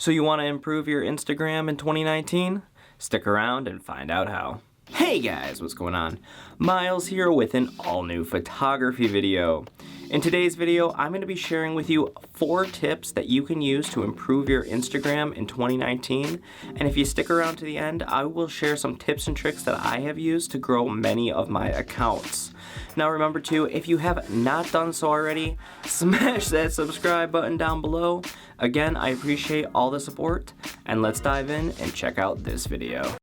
So you want to improve your Instagram in 2019? Stick around and find out how. Hey guys, what's going on? Myles here with an all-new photography video. In today's video, I'm going to be sharing with you 4 tips that you can use to improve your Instagram in 2019. And if you stick around to the end, I will share some tips and tricks that I have used to grow many of my accounts. Now remember too, if you have not done so already, smash that subscribe button down below. Again, I appreciate all the support, and let's dive in and check out this video.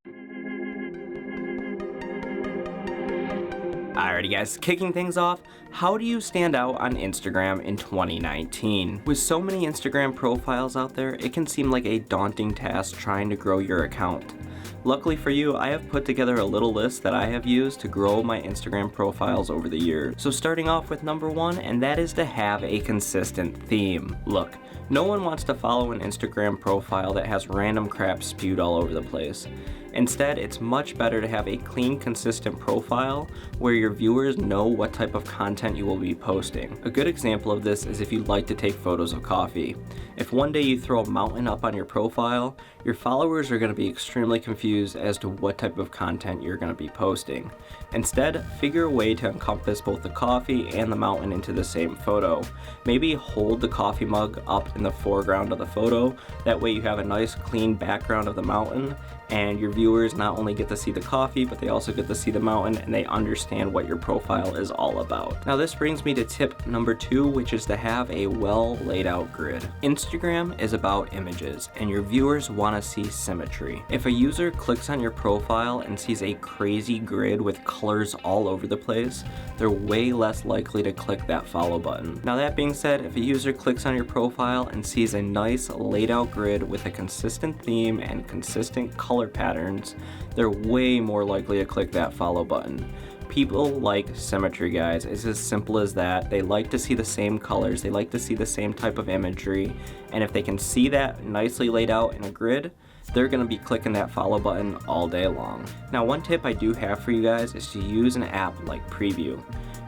Alrighty guys, kicking things off, how do you stand out on Instagram in 2019? With so many Instagram profiles out there, it can seem like a daunting task trying to grow your account. Luckily for you, I have put together a little list that I have used to grow my Instagram profiles over the years. So starting off with number 1, and that is to have a consistent theme. Look, no one wants to follow an Instagram profile that has random crap spewed all over the place. Instead, it's much better to have a clean, consistent profile where your viewers know what type of content you will be posting. A good example of this is if you like to take photos of coffee. If one day you throw a mountain up on your profile, your followers are going to be extremely confused as to what type of content you're going to be posting. Instead, figure a way to encompass both the coffee and the mountain into the same photo. Maybe hold the coffee mug up in the foreground of the photo. That way you have a nice clean background of the mountain, and your viewers not only get to see the coffee, but they also get to see the mountain, and they understand what your profile is all about. Now this brings me to tip number 2, which is to have a well laid out grid. Instagram is about images, and your viewers want to see symmetry. If a user clicks on your profile and sees a crazy grid with colors all over the place, they're way less likely to click that follow button. Now that being said, if a user clicks on your profile and sees a nice laid out grid with a consistent theme and consistent color patterns, they're way more likely to click that follow button. People like symmetry, guys. It's as simple as that. They like to see the same colors, they like to see the same type of imagery, and if they can see that nicely laid out in a grid, they're going to be clicking that follow button all day long. Now one tip I do have for you guys is to use an app like Preview.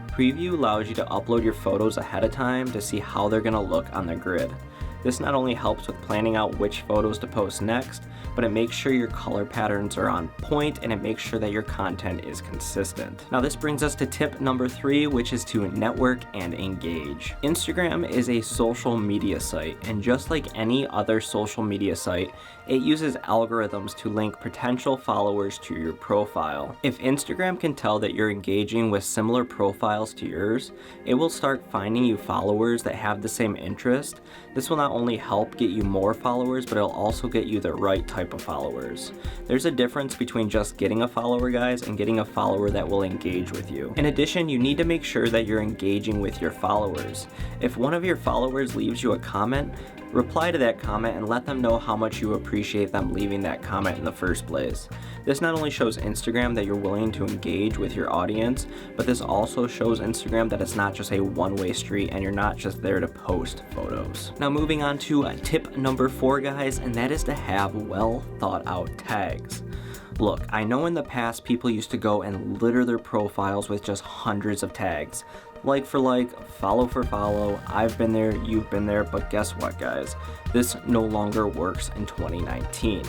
Preview allows you to upload your photos ahead of time to see how they're going to look on the grid. This not only helps with planning out which photos to post next, but it makes sure your color patterns are on point, and it makes sure that your content is consistent. Now this brings us to tip number 3, which is to network and engage. Instagram is a social media site, and just like any other social media site, it uses algorithms to link potential followers to your profile. If Instagram can tell that you're engaging with similar profiles to yours, it will start finding you followers that have the same interest. This will not only help get you more followers, but it'll also get you the right type of followers. There's a difference between just getting a follower, guys, and getting a follower that will engage with you. In addition, you need to make sure that you're engaging with your followers. If one of your followers leaves you a comment, reply to that comment and let them know how much you appreciate them leaving that comment in the first place. This not only shows Instagram that you're willing to engage with your audience, but this also shows Instagram that it's not just a one-way street and you're not just there to post photos. Now moving on to tip number 4, guys, and that is to have well thought out tags. Look, I know in the past people used to go and litter their profiles with just hundreds of tags. Like for like, follow for follow, I've been there, you've been there, but guess what, guys? This no longer works in 2019.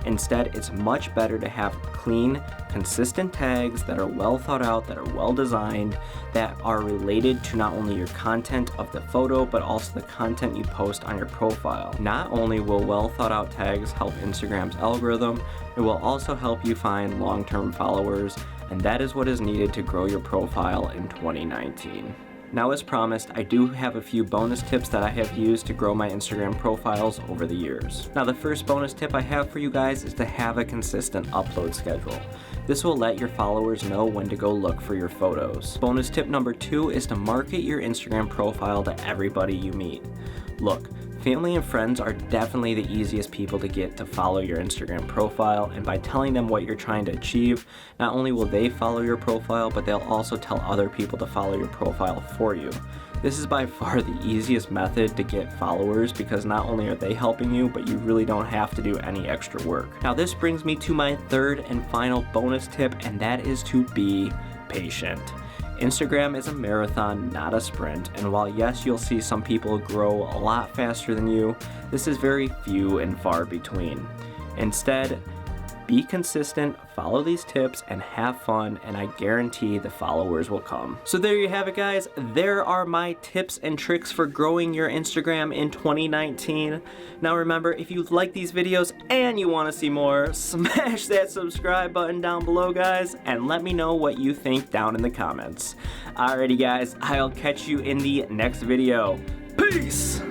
Instead, it's much better to have clean, consistent tags that are well thought out, that are well designed, that are related to not only your content of the photo, but also the content you post on your profile. Not only will well thought out tags help Instagram's algorithm, it will also help you find long-term followers, and that is what is needed to grow your profile in 2019. Now as promised, I do have a few bonus tips that I have used to grow my Instagram profiles over the years. Now the first bonus tip I have for you guys is to have a consistent upload schedule. This will let your followers know when to go look for your photos. Bonus tip number 2 is to market your Instagram profile to everybody you meet. Look, family and friends are definitely the easiest people to get to follow your Instagram profile, and by telling them what you're trying to achieve, not only will they follow your profile, but they'll also tell other people to follow your profile for you. This is by far the easiest method to get followers because not only are they helping you, but you really don't have to do any extra work. Now this brings me to my third and final bonus tip, and that is to be patient. Instagram is a marathon, not a sprint, and while yes, you'll see some people grow a lot faster than you, This is very few and far between. Instead, be consistent, follow these tips, and have fun, and I guarantee the followers will come. So there you have it, guys. There are my tips and tricks for growing your Instagram in 2019. Now remember, if you like these videos and you want to see more, smash that subscribe button down below, guys, and let me know what you think down in the comments. Alrighty, guys, I'll catch you in the next video. Peace!